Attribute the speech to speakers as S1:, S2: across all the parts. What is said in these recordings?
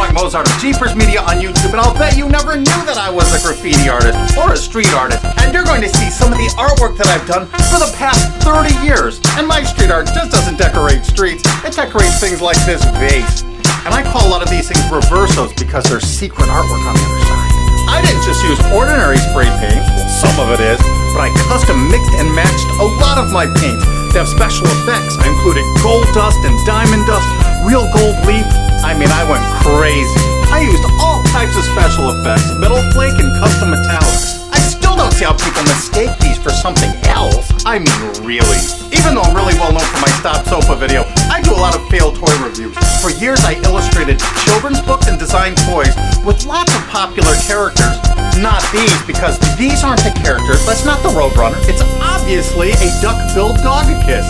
S1: Mike Mozart of Jeepers Media on YouTube, and I'll bet you never knew that I was a graffiti artist or a street artist. And you're going to see some of the artwork that I've done for the past 30 years. And my street art just doesn't decorate streets, it decorates things like this vase. And I call a lot of these things reversos because there's secret artwork on the other side. I didn't just use ordinary spray paint, well, some of it is, but I custom mixed and matched a lot of my paints. They have special effects. I included gold dust and diamond dust, real gold leaf. I mean, I went crazy. I used all types of special effects, metal flake and custom metallics. I still don't see how people mistake these for something else. I mean, really. Even though I'm really well known for my Stop Sofa video, I do a lot of failed toy reviews. For years, I illustrated children's books and designed toys with lots of popular characters. Not these, because these aren't the characters. That's not the Roadrunner. It's obviously a duck-billed dog-a-kiss.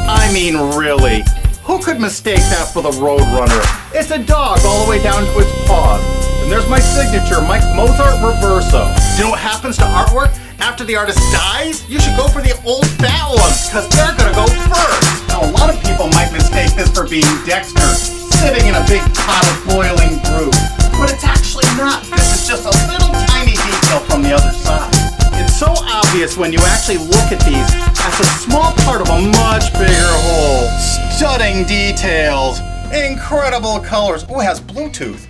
S1: I mean, really. Who could mistake that for the Roadrunner? It's a dog all the way down to its paws. And there's my signature, Mike Mozart Reverso. Do you know what happens to artwork after the artist dies? You should go for the old fat ones, because they're gonna go first. Now, a lot of people might mistake this for being Dexter, sitting in a big pot of boiling brew. But it's actually not. This is just a little tiny detail from the other side. It's so obvious when you actually look at these as a small part of a much bigger whole. Stunning details, incredible colors. Oh, it has Bluetooth.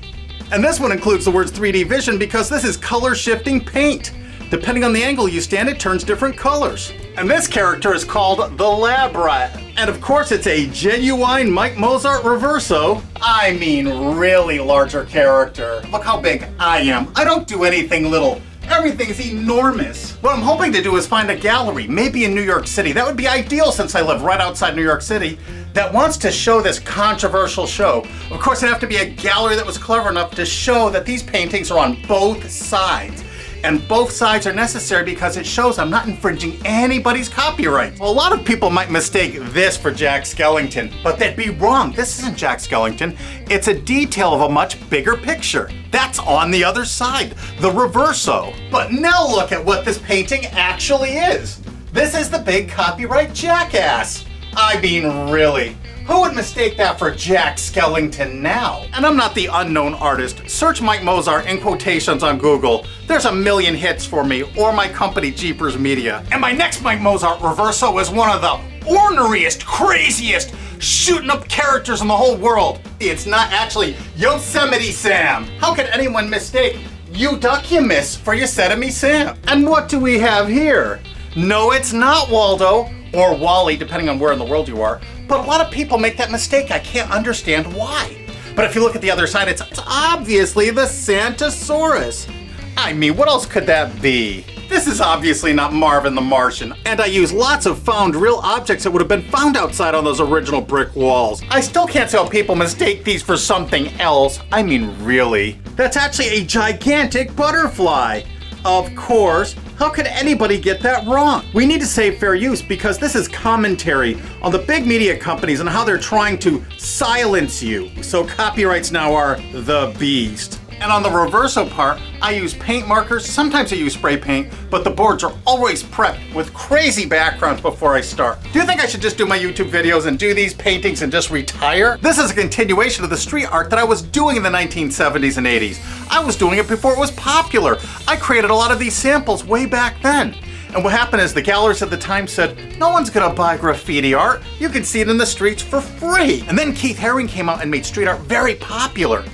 S1: And this one includes the words 3D vision because this is color shifting paint. Depending on the angle you stand, it turns different colors. And this character is called the Lab Rat. And of course, it's a genuine Mike Mozart Reverso. I mean, really larger character. Look how big I am. I don't do anything little. Everything's enormous. What I'm hoping to do is find a gallery, maybe in New York City. That would be ideal since I live right outside New York City, that wants to show this controversial show. Of course, it'd have to be a gallery that was clever enough to show that these paintings are on both sides. And both sides are necessary because it shows I'm not infringing anybody's copyright. Well, a lot of people might mistake this for Jack Skellington, but they'd be wrong. This isn't Jack Skellington. It's a detail of a much bigger picture. That's on the other side, the Reverso. But now look at what this painting actually is. This is the big copyright jackass. I mean, really. Who would mistake that for Jack Skellington now? And I'm not the unknown artist. Search Mike Mozart in quotations on Google. There's a million hits for me, or my company, Jeepers Media. And my next Mike Mozart Reverso is one of the orneriest, craziest, shooting up characters in the whole world. It's not actually Yosemite Sam. How could anyone mistake You Duck You Miss for Yosemite Sam? And what do we have here? No, it's not Waldo, or Wally, depending on where in the world you are. But a lot of people make that mistake. I can't understand why. But if you look at the other side, it's obviously the Santosaurus. I mean, what else could that be? This is obviously not Marvin the Martian. And I use lots of found real objects that would have been found outside on those original brick walls. I still can't see how people mistake these for something else. I mean, really. That's actually a gigantic butterfly. Of course. How could anybody get that wrong? We need to save fair use because this is commentary on the big media companies and how they're trying to silence you. So copyrights now are the beast. And on the Reverso part, I use paint markers, sometimes I use spray paint, but the boards are always prepped with crazy backgrounds before I start. Do you think I should just do my YouTube videos and do these paintings and just retire? This is a continuation of the street art that I was doing in the 1970s and 80s. I was doing it before it was popular. I created a lot of these samples way back then. And what happened is the galleries at the time said, no one's gonna buy graffiti art. You can see it in the streets for free. And then Keith Haring came out and made street art very popular.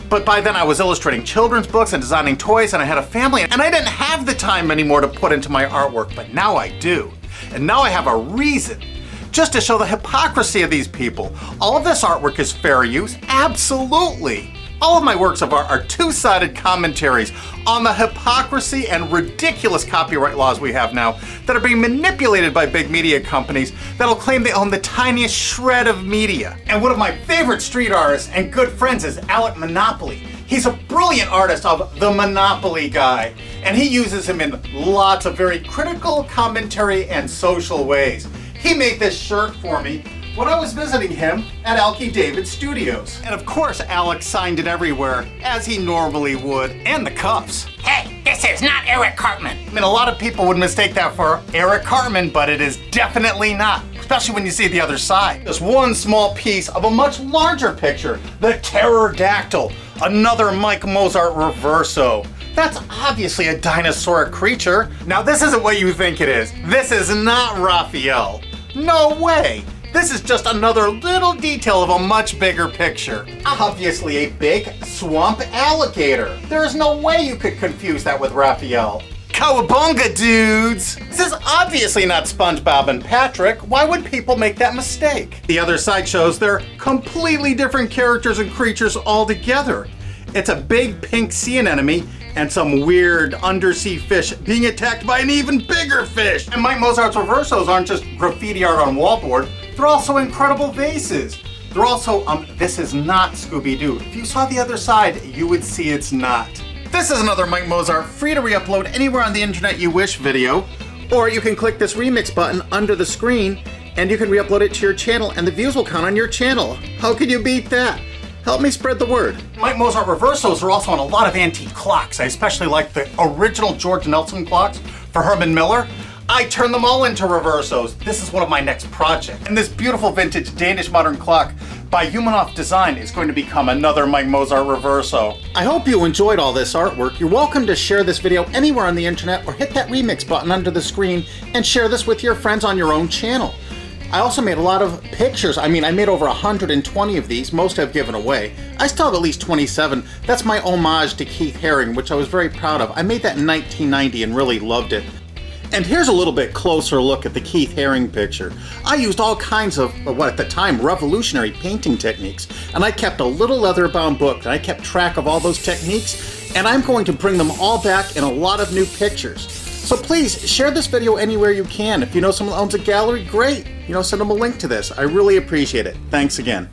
S1: But by then I was illustrating children's books and designing toys, and I had a family, and I didn't have the time anymore to put into my artwork, but now I do. And now I have a reason, just to show the hypocrisy of these people. All of this artwork is fair use, absolutely. All of my works of art are two-sided commentaries on the hypocrisy and ridiculous copyright laws we have now that are being manipulated by big media companies that'll claim they own the tiniest shred of media. And one of my favorite street artists and good friends is Alec Monopoly. He's a brilliant artist of the Monopoly guy, and he uses him in lots of very critical commentary and social ways. He made this shirt for me when I was visiting him at Alki David Studios. And of course, Alex signed it everywhere, as he normally would, and the cuffs.
S2: Hey, this is not Eric Cartman.
S1: I mean, a lot of people would mistake that for Eric Cartman, but it is definitely not. especially when you see the other side. Just one small piece of a much larger picture, the pterodactyl, another Mike Mozart reverso. That's obviously a dinosauric creature. Now this isn't what you think it is. This is not Raphael. No way. This is just another little detail of a much bigger picture. Obviously a big swamp alligator. There is no way you could confuse that with Raphael. Cowabunga, dudes! This is obviously not SpongeBob and Patrick. Why would people make that mistake? The other side shows they're completely different characters and creatures altogether. It's a big pink sea anemone and some weird undersea fish being attacked by an even bigger fish. And Mike Mozart's reversos aren't just graffiti art on wallboard, they're also incredible vases. They're also, this is not Scooby-Doo. If you saw the other side, you would see it's not. This is another Mike Mozart free to re-upload anywhere on the internet you wish video, or you can click this remix button under the screen and you can re-upload it to your channel and the views will count on your channel. How can you beat that? Help me spread the word. Mike Mozart reversos are also on a lot of antique clocks. I especially like the original George Nelson clocks for Herman Miller. I turn them all into reversos. This is one of my next projects. And this beautiful vintage Danish modern clock by Humanoff Design is going to become another Mike Mozart reverso. I hope you enjoyed all this artwork. You're welcome to share this video anywhere on the internet or hit that remix button under the screen and share this with your friends on your own channel. I also made a lot of pictures. I made over 120 of these. Most I've given away. I still have at least 27. That's my homage to Keith Haring, which I was very proud of. I made that in 1990 and really loved it. And here's a little bit closer look at the Keith Haring picture. I used all kinds of, what at the time, revolutionary painting techniques. And I kept a little leather-bound book and I kept track of all those techniques. And I'm going to bring them all back in a lot of new pictures. So please, share this video anywhere you can. If you know someone owns a gallery, great. Send them a link to this. I really appreciate it. Thanks again.